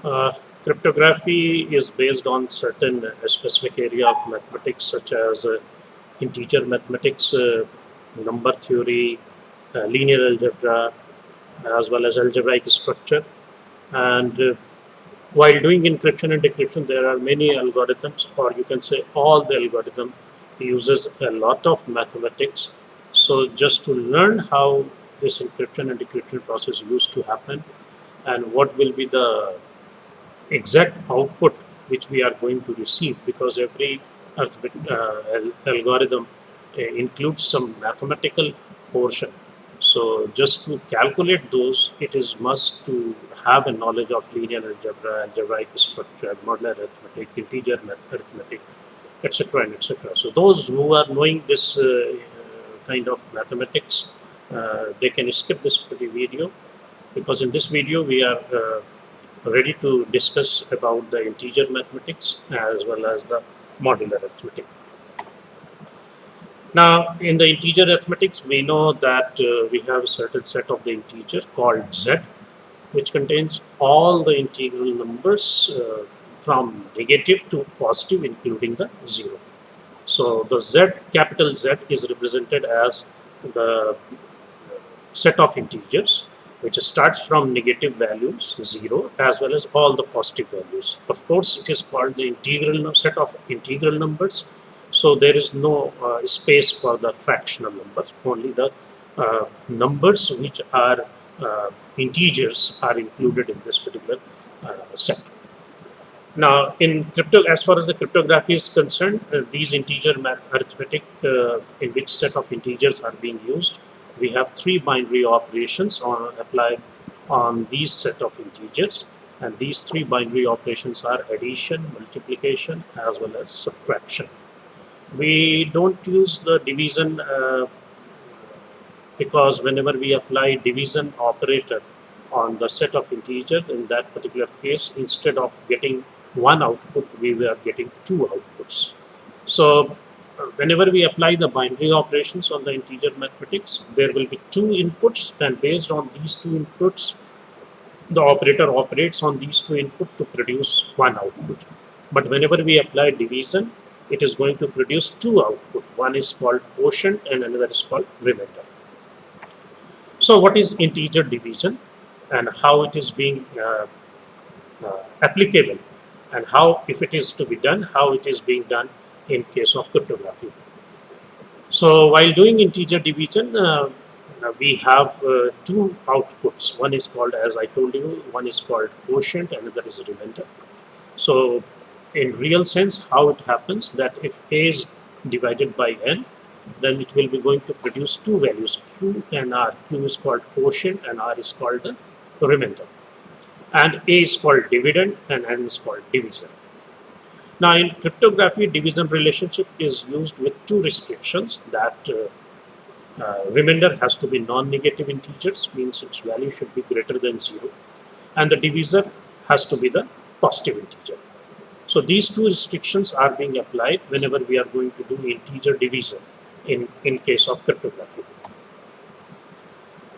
Uh, Cryptography is based on certain specific area of mathematics, such as integer mathematics, number theory, linear algebra, as well as algebraic structure. And while doing encryption and decryption, there are many algorithms, or you can say all the algorithm uses a lot of mathematics. So just to learn how this encryption and decryption process used to happen, and what will be the exact output which we are going to receive, because every algorithm includes some mathematical portion. So just to calculate those, it is must to have a knowledge of linear algebra, algebraic structure, modular arithmetic, integer arithmetic, etc. and etc. So those who are knowing this kind of mathematics, they can skip this video, because in this video we are ready to discuss about the integer mathematics as well as the modular arithmetic. Now, in the integer arithmetics, we know that we have a certain set of the integers called z, which contains all the integral numbers from negative to positive, including the 0. So the z, capital Z, is represented as the set of integers which starts from negative values 0 as well as all the positive values. Of course, it is called the integral set of integral numbers, so there is no space for the fractional numbers. Only the numbers which are integers are included in this particular set. Now, as far as the cryptography is concerned, these integer arithmetic, in which set of integers are being used, we have three binary operations applied on these set of integers, and these three binary operations are addition, multiplication, as well as subtraction. We don't use the division because whenever we apply division operator on the set of integers, in that particular case, instead of getting one output, we were getting two outputs. So whenever we apply the binary operations on the integer mathematics, there will be two inputs, and based on these two inputs, the operator operates on these two inputs to produce one output. But whenever we apply division, it is going to produce two outputs. One is called quotient and another is called remainder. So what is integer division, and how it is being applicable, and how, if it is to be done, how it is being done in case of cryptography. So while doing integer division, we have two outputs. One is called, as I told you, one is called quotient, another is remainder. So in real sense, how it happens, that if a is divided by n, then it will be going to produce two values, q and r. Q is called quotient and r is called the remainder. And a is called dividend and n is called divisor. Now in cryptography, division relationship is used with two restrictions, that remainder has to be non-negative integers, means its value should be greater than 0, and the divisor has to be the positive integer. So these two restrictions are being applied whenever we are going to do integer division in case of cryptography.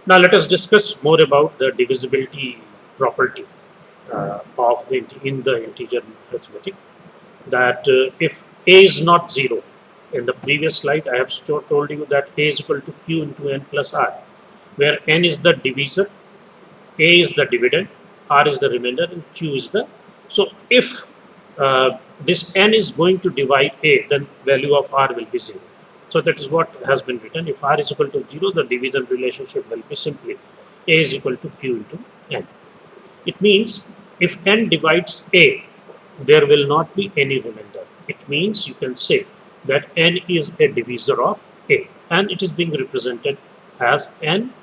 Now let us discuss more about the divisibility property in the integer arithmetic, that if a is not 0, in the previous slide I have told you that a is equal to q into n plus r, where n is the divisor, a is the dividend, r is the remainder, and q is the, so if this n is going to divide a, then value of r will be 0. So that is what has been written. If r is equal to 0, the division relationship will be simply a is equal to q into n. It means if n divides a, there will not be any remainder. It means you can say that n is a divisor of a, and it is being represented as n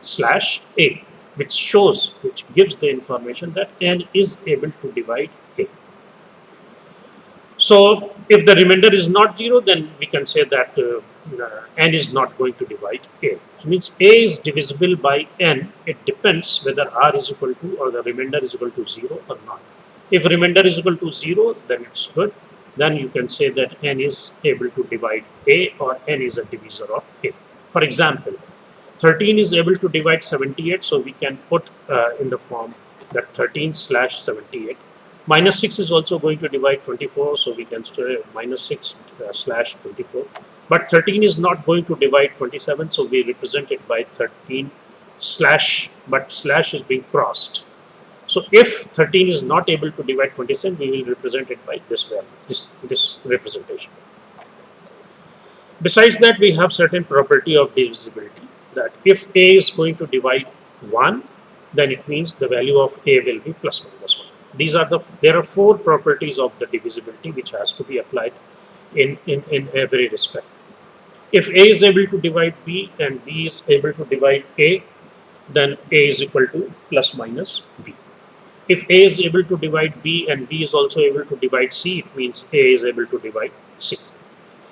slash a, which gives the information that n is able to divide a. So if the remainder is not 0, then we can say that n is not going to divide a. It means a is divisible by n. It depends whether r is equal to, or the remainder is equal to 0 or not. If remainder is equal to 0, then it's good. Then you can say that n is able to divide a, or n is a divisor of a. For example, 13 is able to divide 78, so we can put in the form that 13 slash 78. Minus 6 is also going to divide 24, so we can say minus 6 slash 24. But 13 is not going to divide 27, so we represent it by 13 slash, but slash is being crossed. So if 13 is not able to divide 27, we will represent it by this value, this representation. Besides that, we have certain property of divisibility, that if A is going to divide 1, then it means the value of A will be plus minus 1. There are 4 properties of the divisibility which has to be applied in every respect. If A is able to divide B and B is able to divide A, then A is equal to plus minus B. If A is able to divide B and B is also able to divide C, it means A is able to divide C.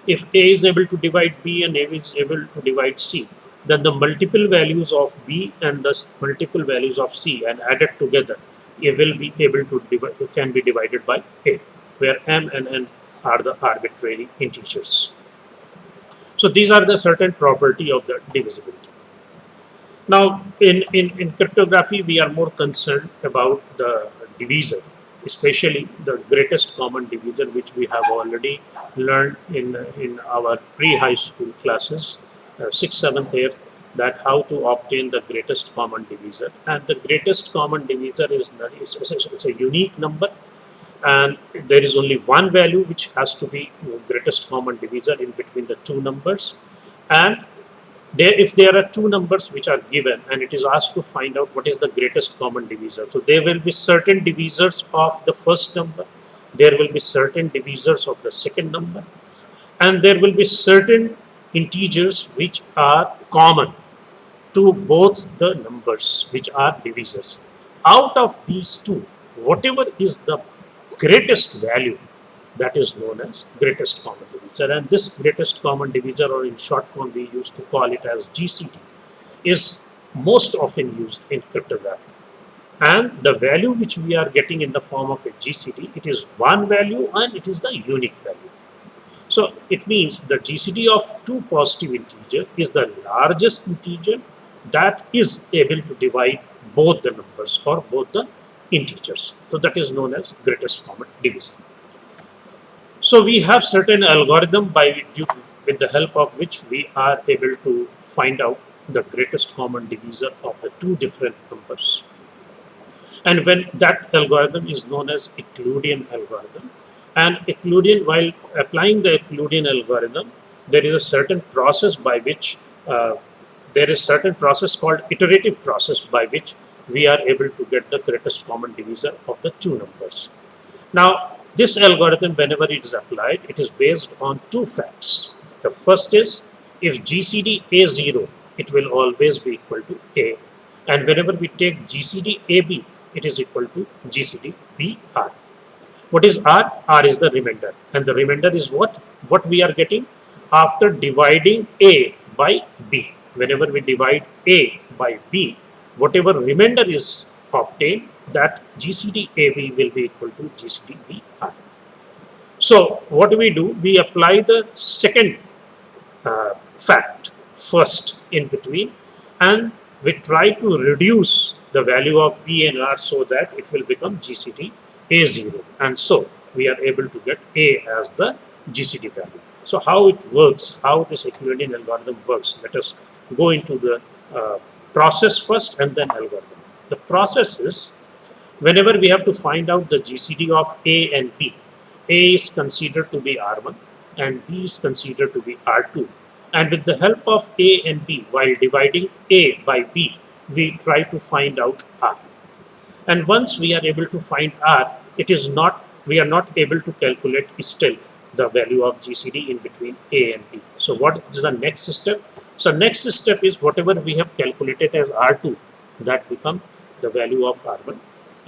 If A is able to divide B and A is able to divide C, then the multiple values of B and the multiple values of C and added together, it will be able to can be divided by A, where M and N are the arbitrary integers. So these are the certain property of the divisibility. Now, in cryptography, we are more concerned about the divisor, especially the greatest common divisor, which we have already learned in our pre-high school classes, 6th, 7th, 8th, that how to obtain the greatest common divisor. And the greatest common divisor is it's a unique number, and there is only one value which has to be greatest common divisor in between the two numbers. And if there are two numbers which are given and it is asked to find out what is the greatest common divisor, so there will be certain divisors of the first number, there will be certain divisors of the second number, and there will be certain integers which are common to both the numbers which are divisors. Out of these two, whatever is the greatest value, that is known as greatest common divisor. And this greatest common divisor, or in short form we used to call it as GCD, is most often used in cryptography. And the value which we are getting in the form of a GCD, it is one value and it is the unique value. So it means the GCD of two positive integers is the largest integer that is able to divide both the numbers or both the integers. So that is known as greatest common divisor. So we have certain algorithm with the help of which we are able to find out the greatest common divisor of the two different numbers. And when that algorithm is known as Euclidean algorithm, and Euclidean, while applying the Euclidean algorithm, there is a certain process by which called iterative process by which we are able to get the greatest common divisor of the two numbers. Now, this algorithm, whenever it is applied, it is based on two facts. The first is, if GCD A0, it will always be equal to A. And whenever we take GCD AB, it is equal to GCD BR. What is R? R is the remainder. And the remainder is what? What we are getting after dividing A by B. Whenever we divide A by B, whatever remainder is obtained, that GCD AB will be equal to GCD BR. So what do? We apply the second fact first in between, and we try to reduce the value of B and R so that it will become GCD A0. And so we are able to get A as the GCD value. So how it works, how this Euclidean algorithm works, let us go into the process first and then algorithm. The process is, whenever we have to find out the GCD of A and B, A is considered to be R1 and B is considered to be R2. And with the help of A and B, while dividing A by B, we try to find out R. And once we are able to find R, we are not able to calculate still the value of GCD in between A and B. So what is the next step? So next step is, whatever we have calculated as R2, that become the value of R1,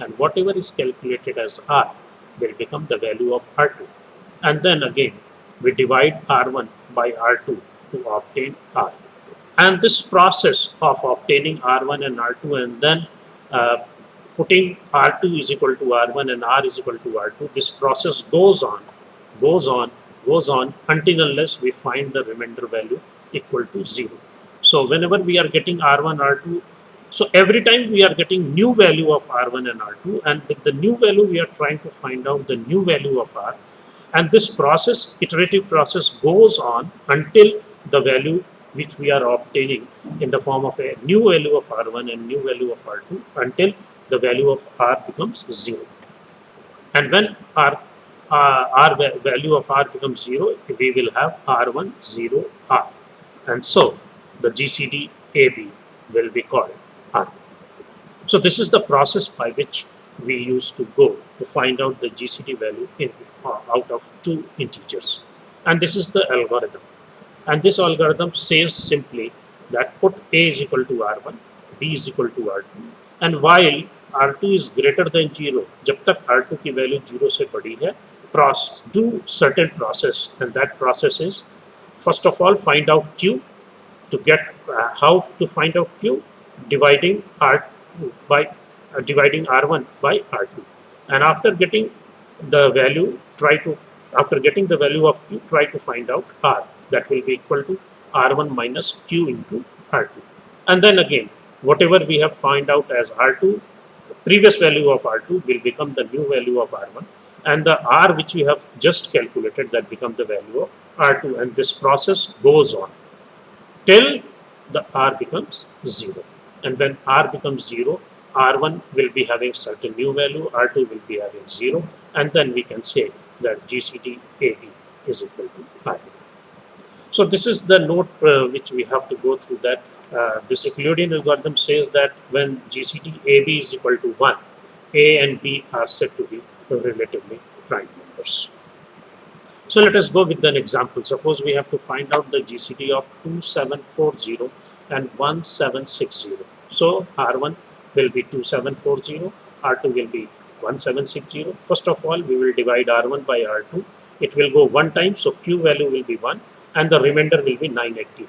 and whatever is calculated as R will become the value of R2. And then again, we divide R1 by R2 to obtain R. And this process of obtaining R1 and R2 and then putting R2 is equal to R1 and R is equal to R2, this process goes on until unless we find the remainder value equal to 0. So whenever we are getting R1, R2 So every time we are getting new value of R1 and R2, and with the new value we are trying to find out the new value of R. And this process, iterative process, goes on until the value which we are obtaining in the form of a new value of R1 and new value of R2 until the value of R becomes 0. And when value of R becomes 0, we will have R1 0 R. And so the GCD AB will be called R. So this is the process by which we used to go to find out the GCD value out of two integers. And this is the algorithm. And this algorithm says simply that put A is equal to R1, B is equal to R2. And while R2 is greater than 0, जब तक R2 की value 0 से बड़ी है, do certain process, and that process is, first of all, find out Q. To get how to find out Q, dividing R1 by R2, and after getting the value, after getting the value of Q, try to find out R. That will be equal to R1 minus Q into R2, and then again whatever we have find out as R2, the previous value of R2 will become the new value of R1, and the R which we have just calculated, that become the value of R2, and this process goes on till the R becomes 0. And when R becomes 0, R1 will be having certain new value, R2 will be having 0, and then we can say that GCD AB is equal to R. So this is the note which we have to go through, that this Euclidean algorithm says that when GCD AB is equal to 1, A and B are said to be relatively prime numbers. So let us go with an example. Suppose we have to find out the GCD of 2740 and 1760. So R1 will be 2740, R2 will be 1760. First of all, we will divide R1 by R2. It will go one time, so Q value will be 1, and the remainder will be 980.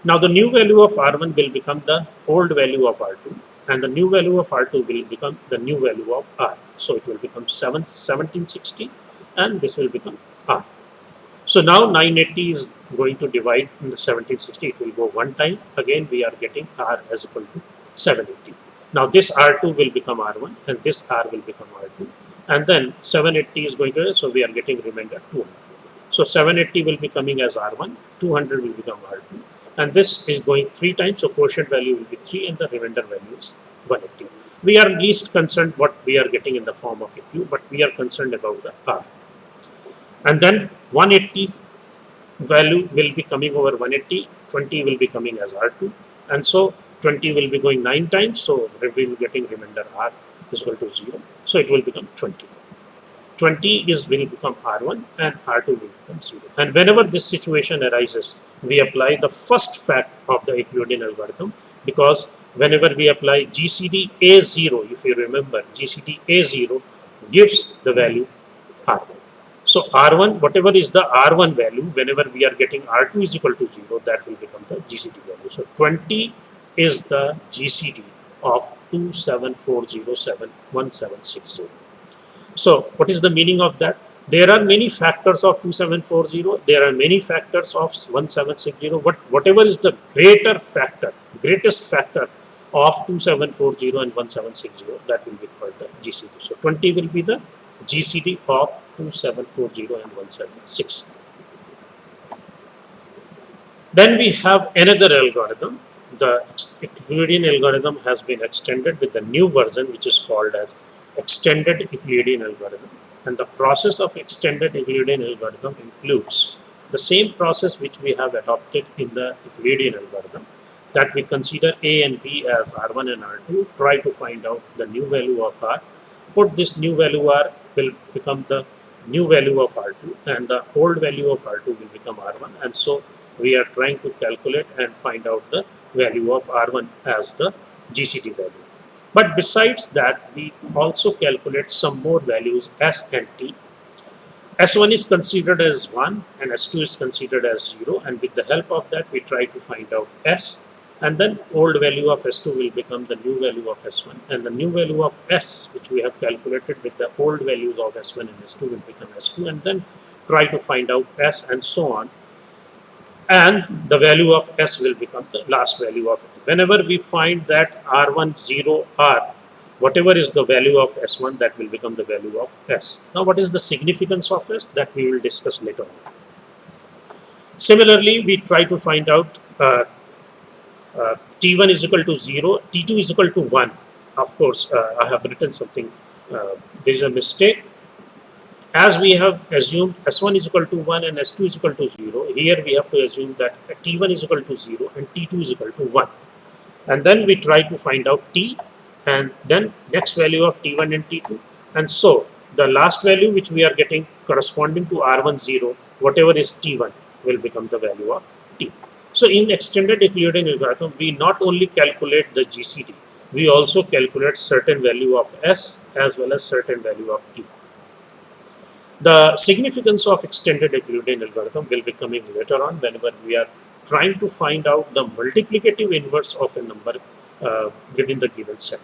Now the new value of R1 will become the old value of R2, and the new value of R2 will become the new value of R. So it will become 1760, and this will become R. So now 980 is going to divide in the 1760. It will go one time. Again, we are getting R as equal to 780. Now this R2 will become R1, and this R will become R2. And then 780 is going to, so we are getting remainder 200. So 780 will be coming as R1, 200 will become R2. And this is going 3 times, so quotient value will be 3, and the remainder value is 180. We are least concerned what we are getting in the form of a Q, but we are concerned about the R. And then 180 value will be coming over 180, 20 will be coming as R2, and so 20 will be going 9 times, so we will be getting remainder R is equal to 0, so it will become 20. 20 will become R1 and R2 will become 0. And whenever this situation arises, we apply the first fact of the Euclidean algorithm, because whenever we apply GCD A0, if you remember, GCD A0 gives the value R1. So R1, whatever is the R1 value, whenever we are getting R2 is equal to 0, that will become the GCD value. So 20 is the GCD of 27401760. So what is the meaning of that? There are many factors of 2740. There are many factors of 1760. But whatever is the greatest factor of 2740 and 1760, that will be called the GCD. So 20 will be the GCD of 2740 and 176. Then we have another algorithm. The Euclidean algorithm has been extended with the new version, which is called as extended Euclidean algorithm. And the process of extended Euclidean algorithm includes the same process which we have adopted in the Euclidean algorithm, that we consider A and B as R1 and R2, try to find out the new value of R, put this new value R will become the new value of R2, and the old value of R2 will become R1, and so we are trying to calculate and find out the value of R1 as the GCD value. But besides that, we also calculate some more values S and T. S1 is considered as 1 and S2 is considered as 0, and with the help of that we try to find out S, and then old value of S2 will become the new value of S1, and the new value of S which we have calculated with the old values of S1 and S2 will become S2, and then try to find out S, and so on. and the value of s will become the last value of s. Whenever we find that r1 0 r, whatever is the value of s1, that will become the value of s. Now what is the significance of s, that we will discuss later on. Similarly, we try to find out t1 is equal to 0, t2 is equal to 1. Of course, I have written something, there is a mistake. As we have assumed s1 is equal to 1 and s2 is equal to 0, here we have to assume that t1 is equal to 0 and t2 is equal to 1. And then we try to find out t, and then next value of t1 and t2. And so the last value which we are getting corresponding to r1 0, whatever is t1, will become the value of t. So in extended Euclidean algorithm, we not only calculate the GCD, we also calculate certain value of s as well as certain value of t. The significance of extended Euclidean algorithm will be coming later on whenever we are trying to find out the multiplicative inverse of a number within the given set.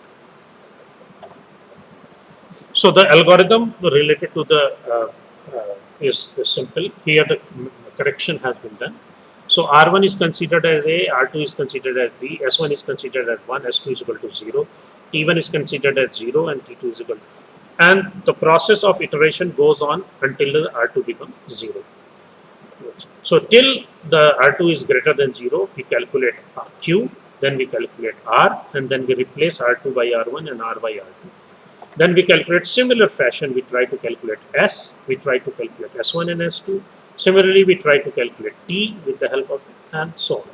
So the algorithm related to the is simple. Here the correction has been done. So R1 is considered as A, R2 is considered as B, S1 is considered as 1, S2 is equal to 0, T1 is considered as 0, and T2 is equal to, and the process of iteration goes on until the R2 becomes 0. So till the R2 is greater than 0, we calculate Q, then we calculate R, and then we replace R2 by R1 and R by R2. Then we calculate similar fashion, we try to calculate S, we try to calculate S1 and S2. Similarly, we try to calculate T with the help of, and so on.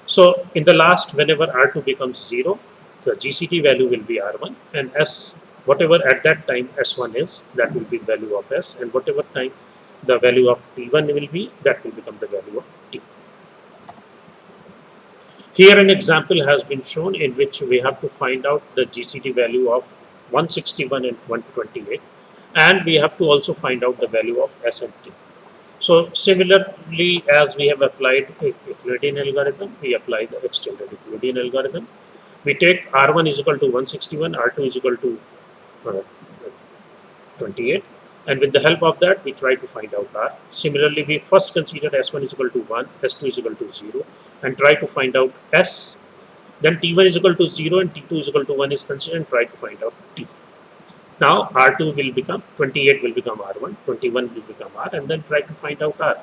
So in the last, whenever R2 becomes 0, the GCT value will be R1, and S, whatever at that time S1 is, that will be the value of S, and whatever time the value of T1 will be, that will become the value of T. Here an example has been shown in which we have to find out the GCT value of 161 and 128, and we have to also find out the value of S and T. So similarly, as we have applied Euclidean algorithm, we apply the extended Euclidean algorithm. We take R1 is equal to 161, R2 is equal to 28, and with the help of that, we try to find out R. Similarly, we first consider S1 is equal to 1, S2 is equal to 0, and try to find out S. Then T1 is equal to 0 and T2 is equal to 1 is considered, and try to find out T. Now R2 will become 28 will become R1, 21 will become R, and then try to find out R.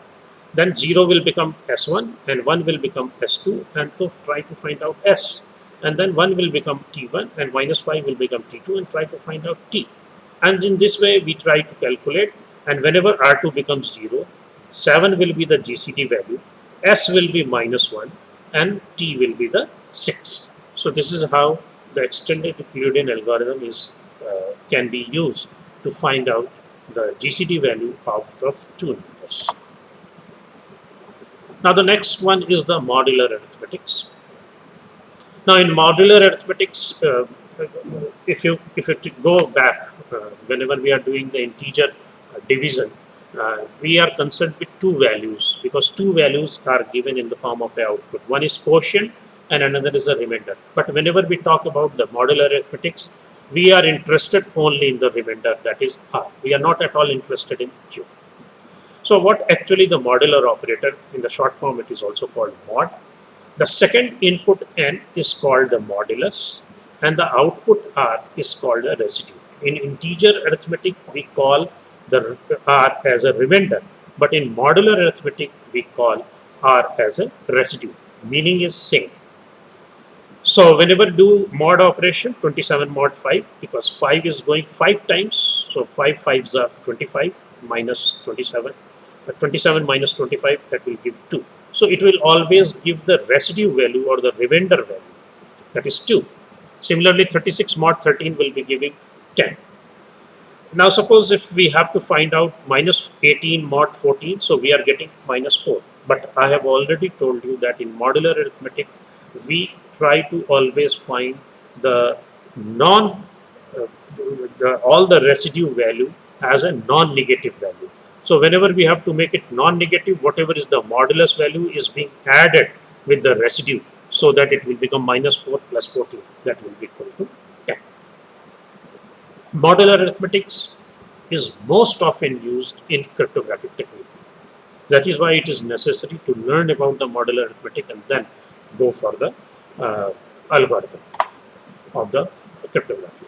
Then 0 will become S1 and 1 will become S2, and to try to find out S. And then 1 will become T1 and minus 5 will become T2, and try to find out T. And in this way we try to calculate, and whenever R2 becomes 0, 7 will be the GCT value, S will be minus 1, and T will be the 6. So this is how the extended Euclidean algorithm is can be used to find out the GCT value of two numbers. Now the next one is the modular arithmetics. Now in modular arithmetics, if you go back, whenever we are doing the integer division, we are concerned with two values, because two values are given in the form of a output. One is quotient and another is the remainder. But whenever we talk about the modular arithmetics, we are interested only in the remainder, that is R. We are not at all interested in Q. So what actually the modular operator, in the short form it is also called mod. The second input n is called the modulus, and the output R is called a residue. In integer arithmetic we call the R as a remainder, but in modular arithmetic we call R as a residue. Meaning is same. So whenever do mod operation, 27 mod 5, because 5 is going 5 times, so 5 5s are 25 minus 27. 27 minus 25, that will give 2. So it will always give the residue value or the remainder value, that is 2. Similarly, 36 mod 13 will be giving 10. Now suppose if we have to find out minus 18 mod 14, so we are getting minus 4. But I have already told you that in modular arithmetic, we try to always find the all the residue value as a non-negative value. So whenever we have to make it non-negative, whatever is the modulus value is being added with the residue, so that it will become minus 4 plus 14, that will be equal to 10. Modular arithmetics is most often used in cryptographic technique. That is why it is necessary to learn about the modular arithmetic and then go for the uh, algorithm of the cryptography.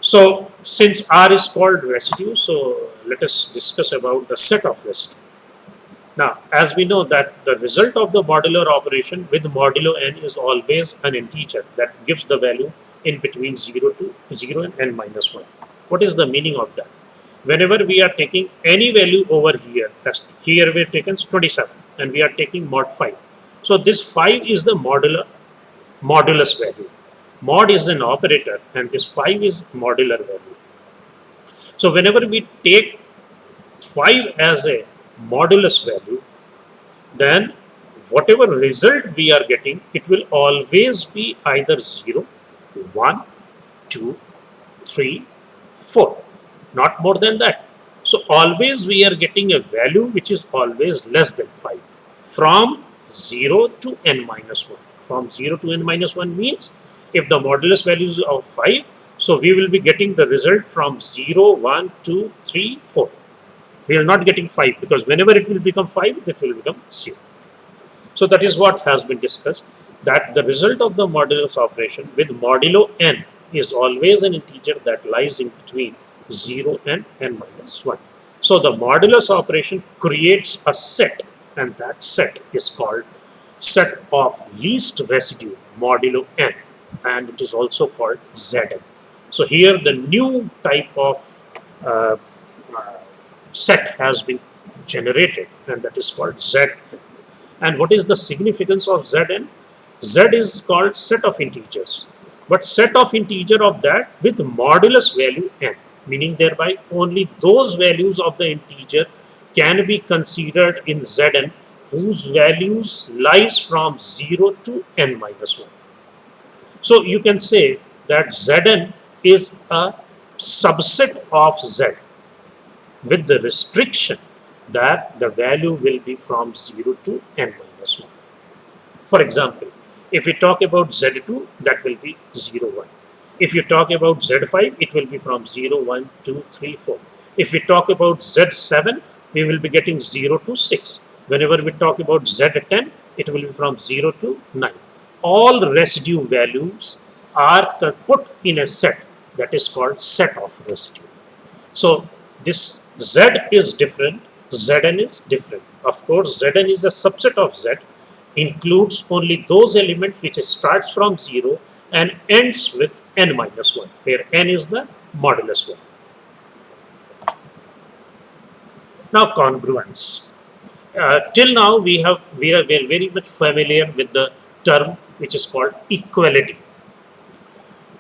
So since R is called residue, so let us discuss about the set of residue. Now, as we know that the result of the modular operation with modulo n is always an integer that gives the value in between 0 to 0 and n minus 1. What is the meaning of that? Whenever we are taking any value over here, as here we are taking 27 and we are taking mod 5. So this 5 is the modulus value. Mod is an operator and this 5 is modular value. So whenever we take 5 as a modulus value, then whatever result we are getting, it will always be either 0, 1, 2, 3, 4, not more than that. So always we are getting a value which is always less than 5 from 0 to n minus 1. From 0 to n minus 1 means if the modulus value is of 5, so we will be getting the result from 0, 1, 2, 3, 4. We are not getting 5 because whenever it will become 5, it will become 0. So that is what has been discussed, that the result of the modulus operation with modulo n is always an integer that lies in between 0 and n minus 1. So the modulus operation creates a set, and that set is called set of least residue modulo n, and it is also called Zn. So here the new type of uh, set has been generated, and that is called Zn. And what is the significance of Zn? Z is called set of integers, but set of integer of that with modulus value n, meaning thereby only those values of the integer can be considered in Zn whose values lies from 0 to n minus 1. So you can say that Zn is a subset of Z with the restriction that the value will be from 0 to n minus 1. For example, if we talk about Z2, that will be 0, 1. If you talk about Z5, it will be from 0, 1, 2, 3, 4. If we talk about Z7, we will be getting 0 to 6. Whenever we talk about Z10, it will be from 0 to 9. All residue values are put in a set that is called set of residue. So this Z is different, Zn is different. Of course, Zn is a subset of Z, includes only those elements which starts from 0 and ends with n minus 1, where n is the modulus value. Now congruence. Till now we are very much familiar with the term which is called equality.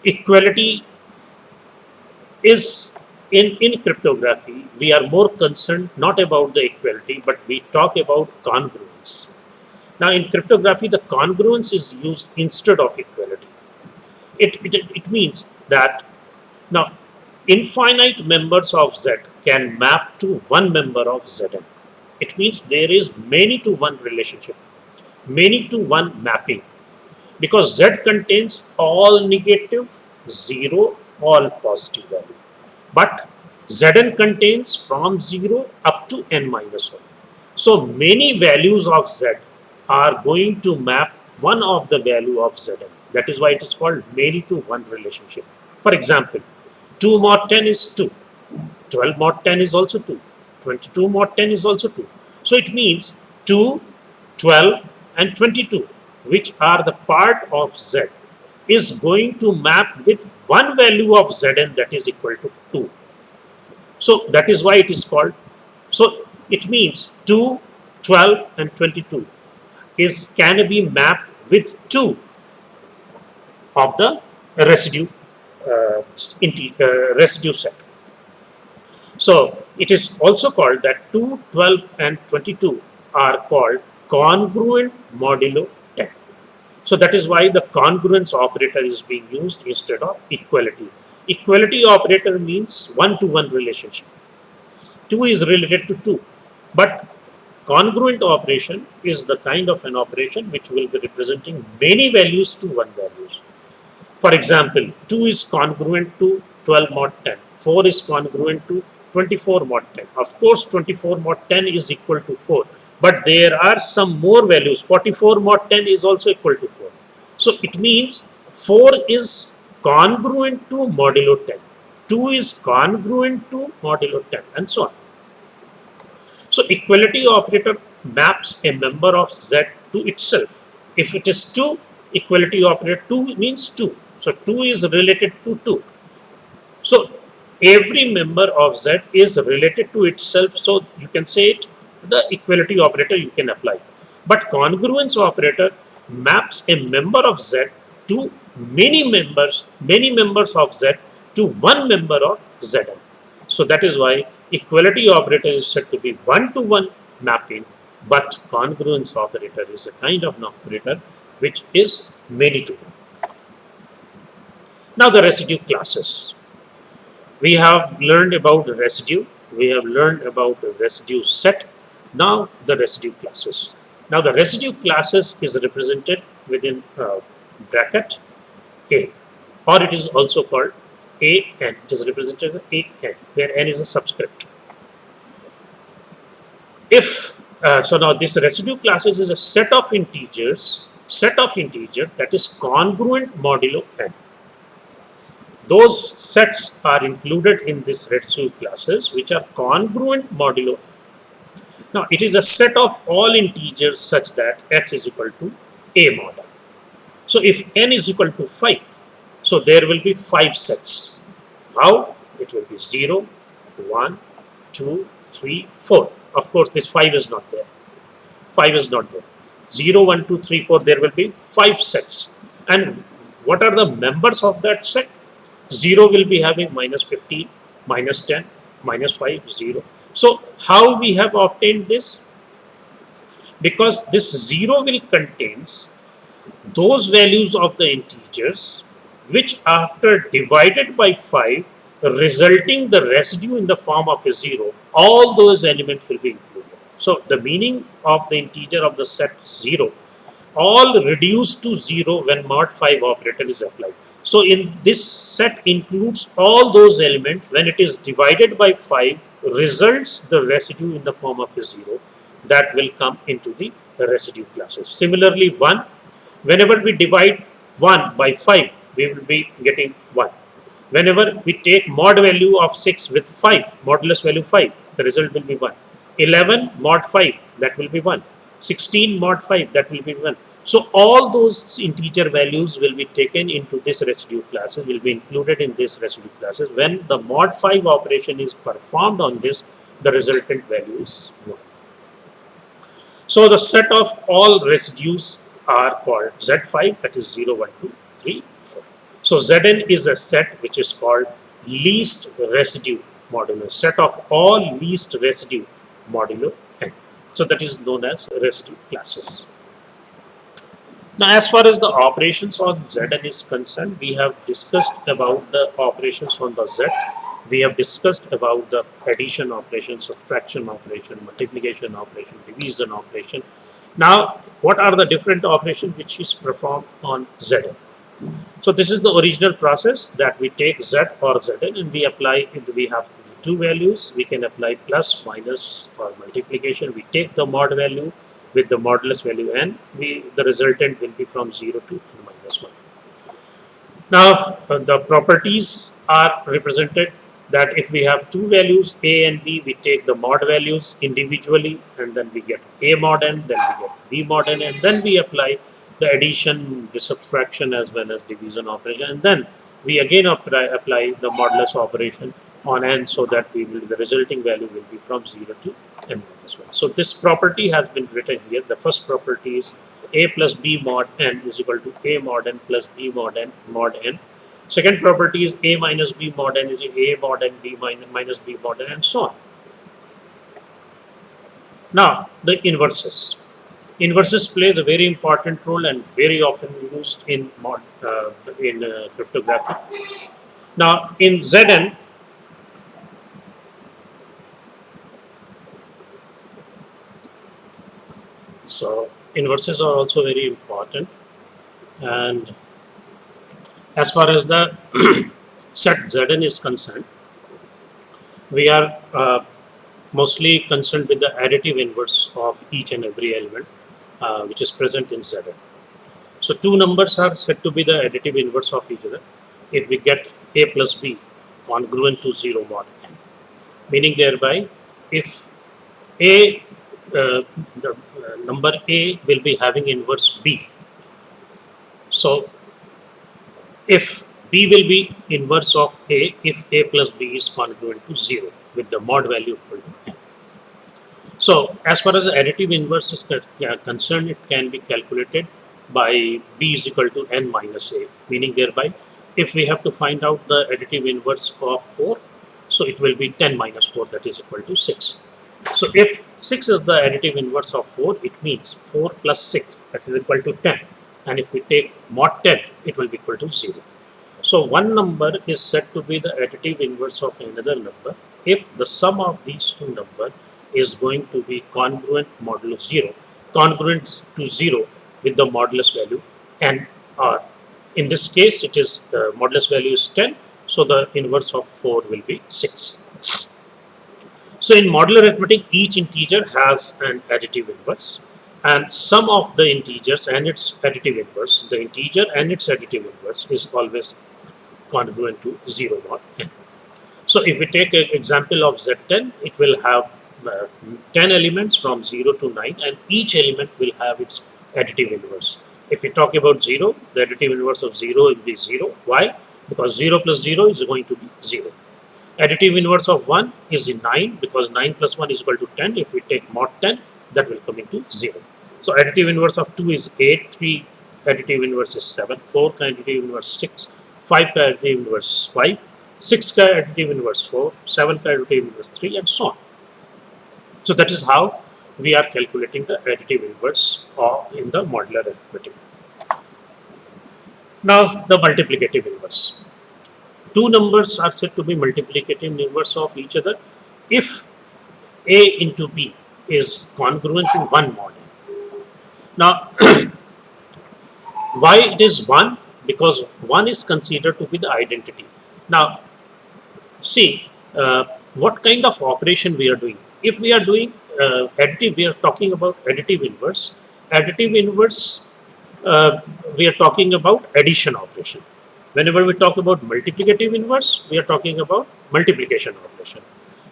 Equality is in cryptography, we are more concerned not about the equality, but we talk about congruence. Now in cryptography, the congruence is used instead of equality. It means that now infinite members of Z can map to one member of Zn. It means there is many to one relationship, many to one mapping, because Z contains all negative, 0, all positive value. But Zn contains from 0 up to n minus 1. So many values of Z are going to map one of the value of Zn. That is why it is called many to one relationship. For example, 2 mod 10 is 2, 12 mod 10 is also 2, 22 mod 10 is also 2. So it means 2, 12 and 22, which are the part of Z, is going to map with one value of Zn that is equal to 2. So that is why it is called. So it means 2, 12 and 22 can be mapped with 2 of the residue residue set. So it is also called that 2, 12 and 22 are called congruent modulo 10. So that is why the congruence operator is being used instead of equality. Equality operator means one-to-one relationship. 2 is related to 2. But congruent operation is the kind of an operation which will be representing many values to one value. For example, 2 is congruent to 12 mod 10. 4 is congruent to 24 mod 10. Of course, 24 mod 10 is equal to 4. But there are some more values. 44 mod 10 is also equal to 4. So it means 4 is congruent to modulo 10. 2 is congruent to modulo 10 and so on. So equality operator maps a member of Z to itself. If it is 2, equality operator 2 means 2. So 2 is related to 2. So every member of Z is related to itself. So you can say it, the equality operator you can apply. But congruence operator maps a member of Z to many members of Z to one member of Zn. So that is why equality operator is said to be one-to-one mapping, but congruence operator is a kind of an operator which is many-to-one. Now the residue classes. We have learned about the residue. We have learned about the residue set. Now the residue classes. Now the residue classes is represented within bracket A, or it is also called AN. It is represented as AN, where N is a subscript. If so, now this residue classes is a set of integers that is congruent modulo N. Those sets are included in this residue classes which are congruent modulo N. Now it is a set of all integers such that x is equal to a mod n. So if n is equal to 5, so there will be 5 sets. How? It will be 0, 1, 2, 3, 4. Of course, this 5 is not there. 5 is not there. 0, 1, 2, 3, 4, there will be 5 sets. And what are the members of that set? 0 will be having minus 15, minus 10, minus 5, 0. So how we have obtained this? Because this 0 will contains those values of the integers which after divided by 5 resulting the residue in the form of a 0, all those elements will be included. So the meaning of the integer of the set 0 all reduced to 0 when mod 5 operator is applied. So in this set includes all those elements when it is divided by 5 results the residue in the form of a 0 that will come into the residue classes. Similarly 1, whenever we divide 1 by 5 we will be getting 1. Whenever we take mod value of 6 with 5, modulus value 5, the result will be 1. 11 mod 5, that will be 1. 16 mod 5, that will be 1. So all those integer values will be taken into this residue classes, will be included in this residue classes. When the mod 5 operation is performed on this, the resultant value is 1. So the set of all residues are called Z5, that is 0, 1, 2, 3, 4. So Zn is a set which is called least residue modulo, set of all least residue modulo n. So that is known as residue classes. Now as far as the operations on Zn is concerned, we have discussed about the operations on the Z. We have discussed about the addition operation, subtraction operation, multiplication operation, division operation. Now what are the different operations which is performed on Zn? So this is the original process that we take Z or Zn and we apply, we have two values, we can apply plus, minus or multiplication. We take the mod value with the modulus value n, the resultant will be from 0 to n minus 1. Now the properties are represented that if we have two values a and b, we take the mod values individually and then we get a mod n, then we get b mod n, and then we apply the addition, the subtraction as well as division operation, and then we again apply the modulus operation on n so that the resulting value will be from 0 to n minus 1. So this property has been written here. The first property is a plus b mod n is equal to a mod n plus b mod n. Second property is a minus b mod n is a mod n b minus b mod n, and so on. Now the inverses. Inverses plays a very important role and very often used in cryptography. Now in Zn, so inverses are also very important, and as far as the set Zn is concerned, we are mostly concerned with the additive inverse of each and every element which is present in Zn. So two numbers are said to be the additive inverse of each other if we get a plus b congruent to 0 mod n, meaning thereby if a the number a will be having inverse b. So if b will be inverse of a if a plus b is congruent to 0 with the mod value equal to n. So as far as the additive inverse is concerned, it can be calculated by b is equal to n minus a, meaning thereby if we have to find out the additive inverse of 4, so it will be 10 minus 4, that is equal to 6. So if 6 is the additive inverse of 4, it means 4 plus 6, that is equal to 10. And if we take mod 10, it will be equal to 0. So one number is said to be the additive inverse of another number if the sum of these two numbers is going to be congruent modulus 0, congruent to 0 with the modulus value n, or in this case it is modulus value is 10, so the inverse of 4 will be 6. So in modular arithmetic, each integer has an additive inverse, and sum of the integers and its additive inverse, the integer and its additive inverse is always congruent to 0 mod n. So if we take an example of Z10, it will have 10 elements from 0 to 9, and each element will have its additive inverse. If we talk about 0, the additive inverse of 0 will be 0. Why? Because 0 plus 0 is going to be 0. Additive inverse of 1 is 9, because 9 plus 1 is equal to 10. If we take mod 10, that will come into 0. So additive inverse of 2 is 8, 3 additive inverse is 7, 4 additive inverse 6, 5 additive inverse 5, 6 additive inverse 4, 7 additive inverse 3, and so on. So that is how we are calculating the additive inverse in the modular arithmetic. Now the multiplicative inverse. Two numbers are said to be multiplicative inverse of each other if a into b is congruent to 1 mod n. Now why it is 1? Because 1 is considered to be the identity. Now see what kind of operation we are doing. If we are doing additive, we are talking about additive inverse. Additive inverse, we are talking about addition operation. Whenever we talk about multiplicative inverse, we are talking about multiplication operation.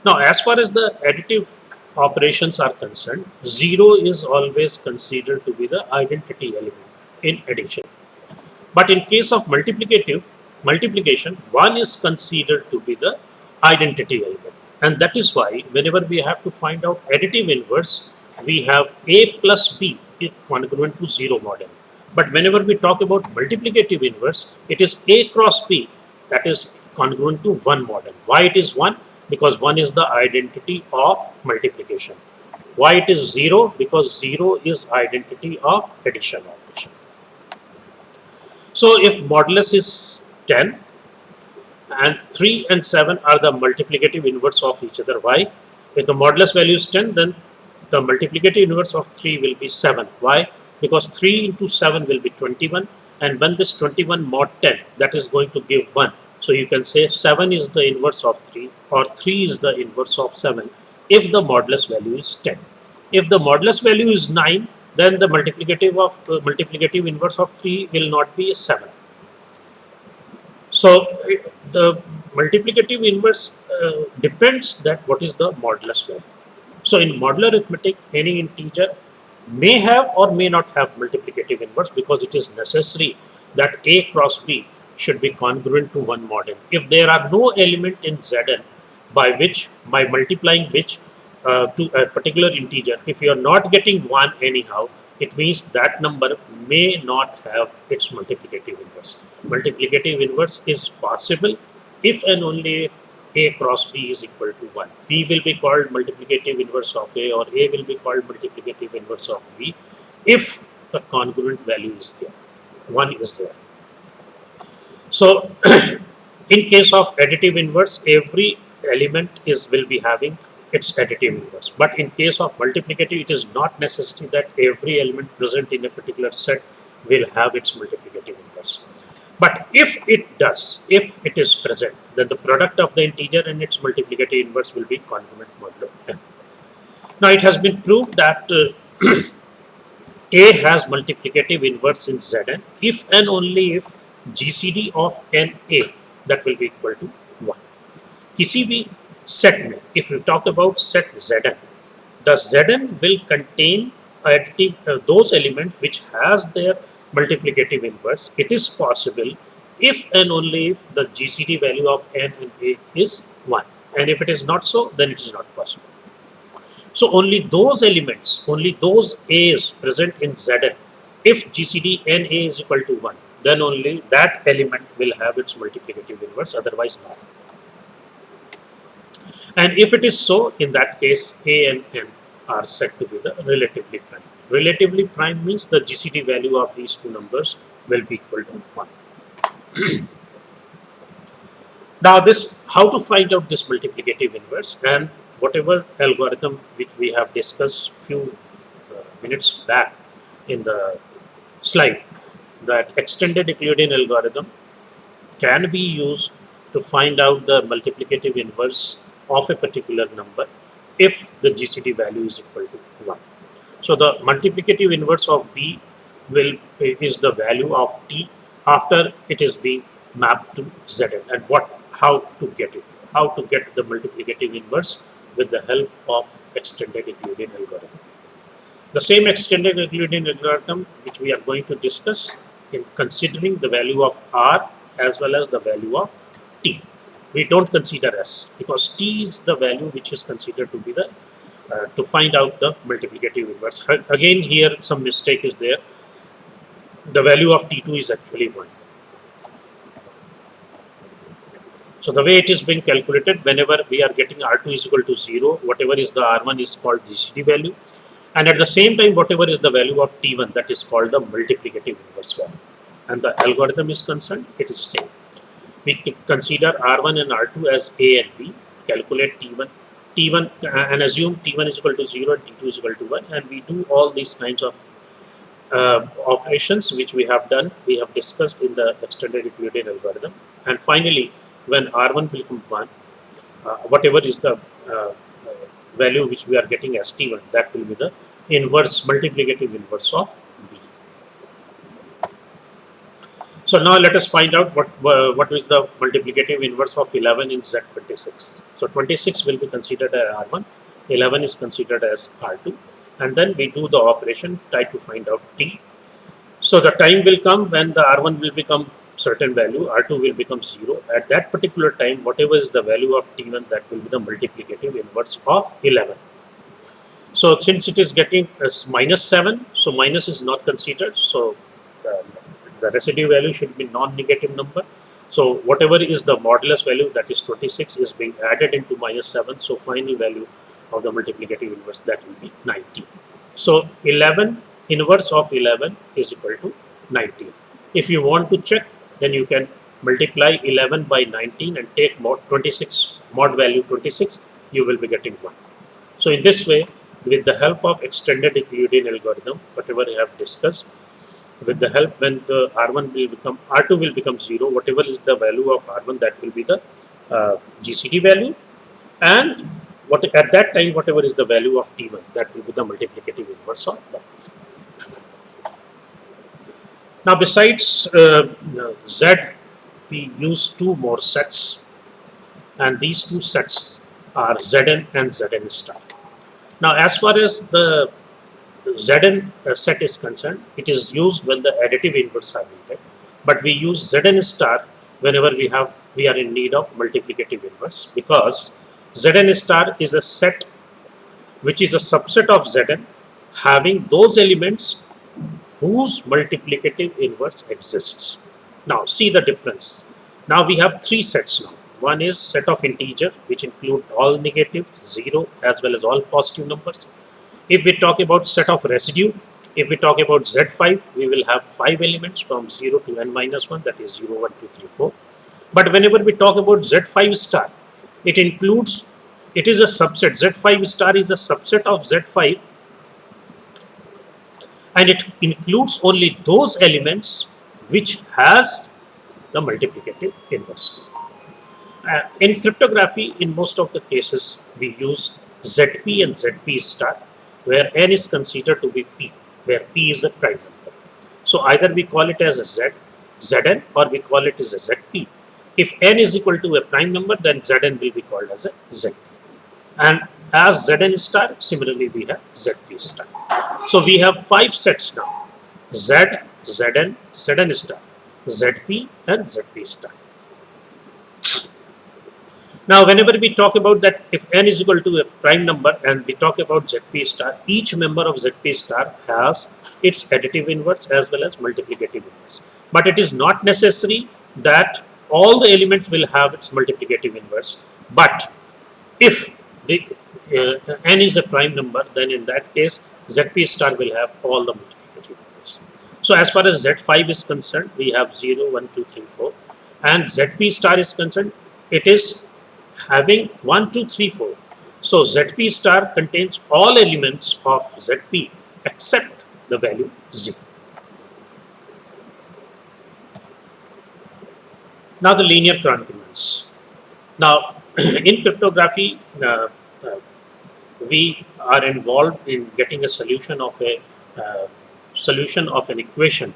Now, as far as the additive operations are concerned, 0 is always considered to be the identity element in addition. But in case of multiplication, 1 is considered to be the identity element. And that is why whenever we have to find out additive inverse, we have a plus b is congruent to 0 mod n. But whenever we talk about multiplicative inverse, it is a cross b, that is congruent to 1 mod n. Why it is 1? Because 1 is the identity of multiplication. Why it is 0? Because 0 is identity of addition operation. So if modulus is 10 and 3 and 7 are the multiplicative inverse of each other. Why? If the modulus value is 10, then the multiplicative inverse of 3 will be 7. Why? Because 3 into 7 will be 21, and when this 21 mod 10, that is going to give 1. So you can say 7 is the inverse of 3, or 3 is the inverse of 7 if the modulus value is 10. If the modulus value is 9, then the multiplicative inverse of 3 will not be 7. So the multiplicative inverse depends that what is the modulus value. So in modular arithmetic, any integer may have or may not have multiplicative inverse, because it is necessary that a cross b should be congruent to 1 mod n. If there are no element in Zn by multiplying which to a particular integer, if you are not getting 1 anyhow, it means that number may not have its multiplicative inverse. Multiplicative inverse is possible if and only if a cross b is equal to 1. B will be called multiplicative inverse of a, or a will be called multiplicative inverse of b if the congruent value is there, 1 is there. So in case of additive inverse, every element will be having its additive inverse. But in case of multiplicative, it is not necessary that every element present in a particular set will have its multiplicative inverse. But if if it is present, then the product of the integer and its multiplicative inverse will be congruent modulo n. Now it has been proved that A has multiplicative inverse in Zn if and only if GCD of Na that will be equal to 1. किसी भी set में, if we talk about set Zn, the Zn will contain additive, those elements which has their multiplicative inverse. It is possible if and only if the GCD value of n and A is 1. And if it is not so, then it is not possible. So only those elements, only those A's present in Zn, if GCD Na is equal to 1, then only that element will have its multiplicative inverse, otherwise not. And if it is so, in that case, A and N are said to be the relatively prime. Relatively prime means the GCD value of these two numbers will be equal to 1. Now this, how to find out this multiplicative inverse, and whatever algorithm which we have discussed few minutes back in the slide, that extended Euclidean algorithm can be used to find out the multiplicative inverse of a particular number if the GCD value is equal to 1. So the multiplicative inverse of B is the value of T after it is being mapped to Zn, and how to get it, how to get the multiplicative inverse with the help of extended Euclidean algorithm. The same extended Euclidean algorithm which we are going to discuss in considering the value of R as well as the value of T. We don't consider S because T is the value which is considered to be the to find out the multiplicative inverse. Again, here some mistake is there. The value of T2 is actually 1. So the way it is being calculated, whenever we are getting R2 is equal to 0, whatever is the R1 is called GCD value, and at the same time whatever is the value of T1, that is called the multiplicative inverse value. And the algorithm is concerned, it is same. We consider R1 and R2 as A and B, calculate T1 and assume T1 is equal to 0 and T2 is equal to 1, and we do all these kinds of operations which we have done, we have discussed in the extended Euclidean algorithm. And finally, when R1 will become 1, whatever is the value which we are getting as T1, that will be the inverse, multiplicative inverse of B. So now let us find out what is the multiplicative inverse of 11 in Z26. So 26 will be considered as R1, 11 is considered as R2, and then we do the operation, try to find out T. So the time will come when the R1 will become certain value, R2 will become 0. At that particular time, whatever is the value of T1, that will be the multiplicative inverse of 11. So since it is getting as minus 7, so minus is not considered. So the residue value should be non-negative number. So whatever is the modulus value, that is 26, is being added into minus 7. So final value of the multiplicative inverse, that will be 19. So 11 inverse of 11 is equal to 19. If you want to check, then you can multiply 11 by 19 and take mod 26, mod value 26, you will be getting 1. So in this way, with the help of extended Euclidean algorithm, whatever I have discussed, with the help when the R1 will become, R2 will become 0, whatever is the value of R1, that will be the GCD value, and at that time whatever is the value of T1, that will be the multiplicative inverse of that. Now besides Z, we use two more sets, and these two sets are Zn and Zn star. Now as far as the Zn set is concerned, it is used when the additive inverse are needed, but we use Zn star whenever we are in need of multiplicative inverse, because Zn star is a set which is a subset of Zn having those elements whose multiplicative inverse exists. Now see the difference. Now we have three sets now. One is set of integer, which include all negative, 0 as well as all positive numbers. If we talk about set of residue, if we talk about Z5, we will have 5 elements from 0 to n minus 1, that is 0, 1, 2, 3, 4. But whenever we talk about Z5 star, it is a subset. Z5 star is a subset of Z5, and it includes only those elements which has the multiplicative inverse. In cryptography, in most of the cases, we use ZP and ZP star, where n is considered to be P, where P is a prime number. So either we call it as a Zn, or we call it as a Zp. If n is equal to a prime number, then Zn will be called as a Zp. And as Zn star, similarly we have Zp star. So we have 5 sets now: Z, Zn, Zn star, Zp, and Zp star. Now, whenever we talk about that, if n is equal to a prime number and we talk about Zp star, each member of Zp star has its additive inverse as well as multiplicative inverse. But it is not necessary that all the elements will have its multiplicative inverse. But if the n is a prime number, then in that case, Zp star will have all the multiplicative inverse. So as far as Z5 is concerned, we have 0, 1, 2, 3, 4. And Zp star is concerned, it is having 1, 2, 3, 4. So Zp star contains all elements of Zp except the value 0. Now the linear congruence. Now in cryptography, we are involved in getting a solution of an equation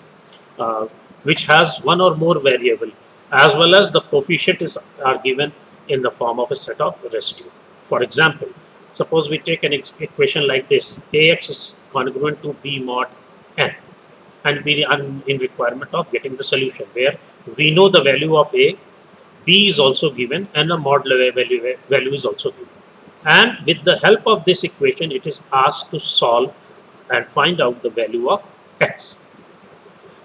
which has one or more variable, as well as the coefficient are given in the form of a set of residue. For example, suppose we take an equation like this: ax is congruent to b mod n, and we are in requirement of getting the solution where we know the value of a, b is also given, and the mod value is also given. And with the help of this equation, it is asked to solve and find out the value of x.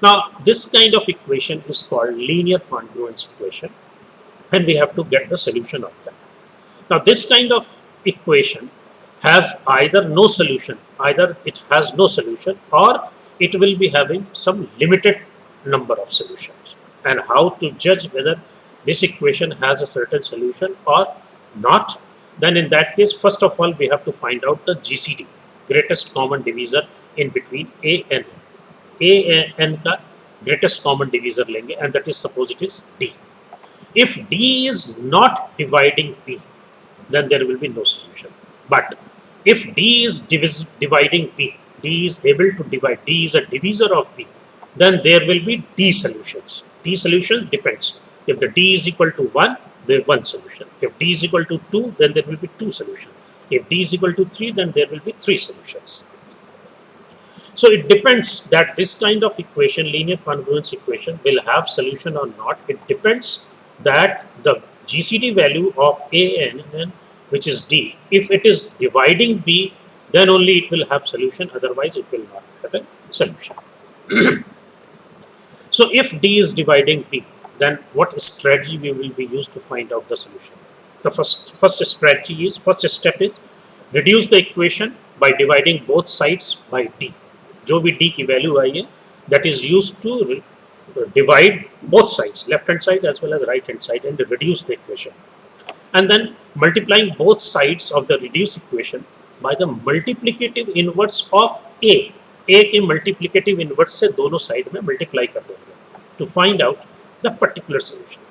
Now, this kind of equation is called linear congruence equation, and we have to get the solution of that. Now, this kind of equation has either no solution, or it will be having some limited number of solutions. And how to judge whether this equation has a certain solution or not? Then in that case, first of all, we have to find out the GCD, greatest common divisor, in between a and n. A and n का greatest common divisor लेंगे, and that is, suppose it is d. If d is not dividing b, then there will be no solution. But if d is dividing b, d is able to divide, d is a divisor of b, then there will be d solutions. D solutions depends. If the d is equal to 1, there is one solution. If d is equal to 2, then there will be 2 solutions. If d is equal to 3, then there will be 3 solutions. So it depends that this kind of equation, linear congruence equation, will have solution or not. It depends that the GCD value of a and n, which is d, if it is dividing b, then only it will have solution, otherwise it will not have a solution. So if d is dividing b, then what strategy we will be used to find out the solution? The first step is reduce the equation by dividing both sides by d. जो भी d की value आई है, that is used to divide both sides, left hand side as well as right hand side, and reduce the equation. And then multiplying both sides of the reduced equation by the multiplicative inverse of a. a के multiplicative inverse से दोनों side में multiply कर देंगे to find out the particular solution,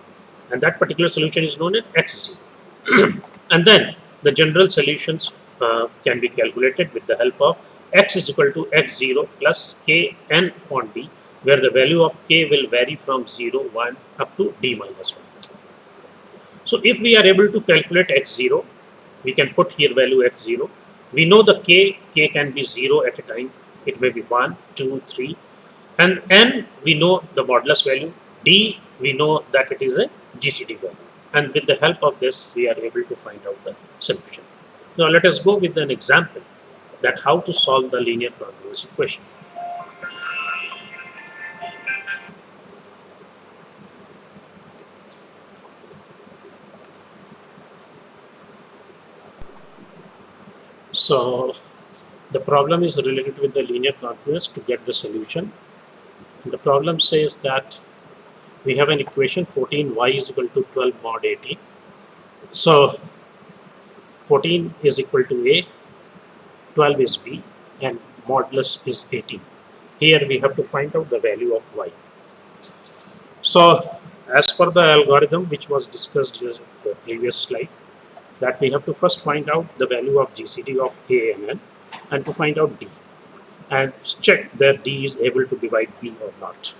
and that particular solution is known as xc. And then the general solutions can be calculated with the help of x is equal to x0 plus k n on d, where the value of k will vary from 0, 1 up to d minus 1. So if we are able to calculate x0, we can put here value x0. We know the k can be 0 at a time. It may be 1, 2, 3. And n, we know the modulus value. D, we know that it is a GCD value. And with the help of this, we are able to find out the solution. Now let us go with an example that how to solve the linear congruence equation. So the problem is related with the linear congruence to get the solution. And the problem says that we have an equation 14y is equal to 12 mod 18. So 14 is equal to a, 12 is b, and modulus is 18. Here we have to find out the value of y. So as per the algorithm which was discussed in the previous slide, that we have to first find out the value of GCD of A and N, and to find out D, and check that D is able to divide B or not.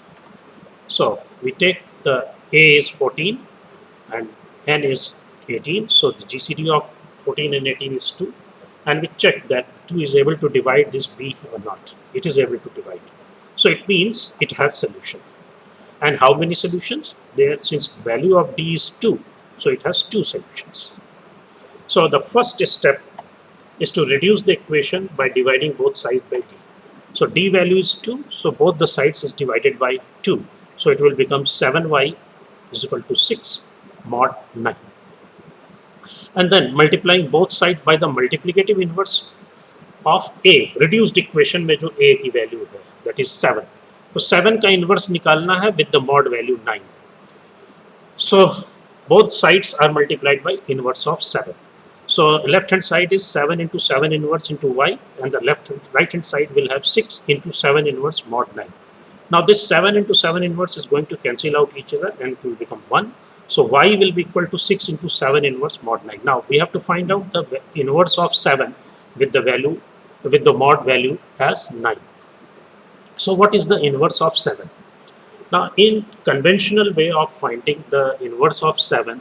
So we take the A is 14 and N is 18. So the GCD of 14 and 18 is 2. And we check that 2 is able to divide this B or not. It is able to divide. So it means it has solution. And how many solutions? There, since value of D is 2, so it has 2 solutions. So the first step is to reduce the equation by dividing both sides by D. So D value is 2, so both the sides is divided by 2. So it will become 7y is equal to 6 mod 9. And then multiplying both sides by the multiplicative inverse of A, reduced equation में जो A की value है, that is 7. तो 7 का inverse निकालना है with the mod value 9. So both sides are multiplied by inverse of 7. So left hand side is 7 into 7 inverse into y, and the right hand side will have 6 into 7 inverse mod 9. Now this 7 into 7 inverse is going to cancel out each other and it will become 1. So y will be equal to 6 into 7 inverse mod 9. Now we have to find out the inverse of 7 with the value, with the mod value as 9. So what is the inverse of 7? Now in conventional way of finding the inverse of 7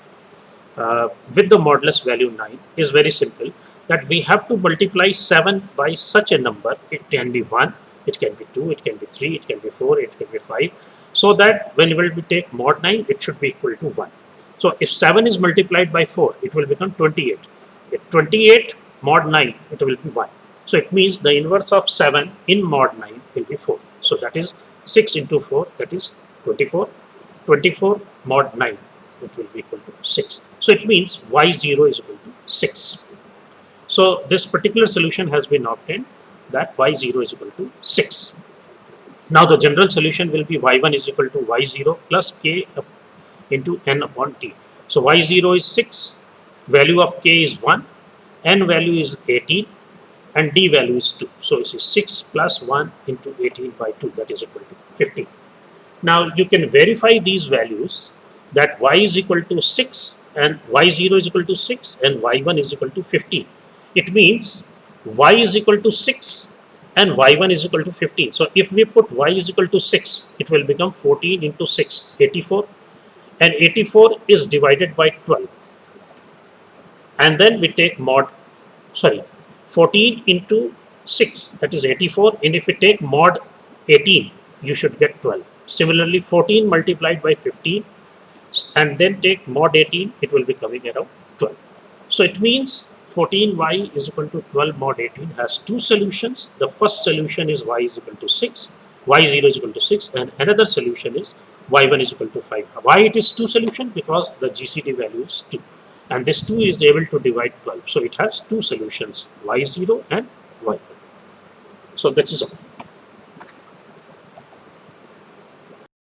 with the modulus value 9 is very simple, that we have to multiply 7 by such a number. It can be 1, it can be 2, it can be 3, it can be 4, it can be 5, so that whenever we take mod 9, it should be equal to 1. So if 7 is multiplied by 4, it will become 28. If 28 mod 9, it will be 1. So it means the inverse of 7 in mod 9 will be 4. So that is 6 into 4, that is 24. 24 mod 9, it will be equal to 6. So it means y0 is equal to 6. So this particular solution has been obtained, that y0 is equal to 6. Now the general solution will be y1 is equal to y0 plus k into n upon t. So y0 is 6, value of k is 1, n value is 18, and d value is 2. So this is 6 plus 1 into 18 by 2, that is equal to 15. Now you can verify these values, that y is equal to 6 and y0 is equal to 6 and y1 is equal to 15. It means y is equal to 6 and y1 is equal to 15. So if we put y is equal to 6, it will become 14 into 6, 84, and 84 is divided by 12. And then we take 14 into 6, that is 84, and if we take mod 18, you should get 12. Similarly, 14 multiplied by 15, and then take mod 18, it will be coming around 12. So it means 14y is equal to 12 mod 18 has two solutions. The first solution is y is equal to 6, y0 is equal to 6, and another solution is y1 is equal to 5. Why it is two solution? Because the GCD value is 2, and this 2 is able to divide 12. So it has two solutions, y0 and y1. So that is all.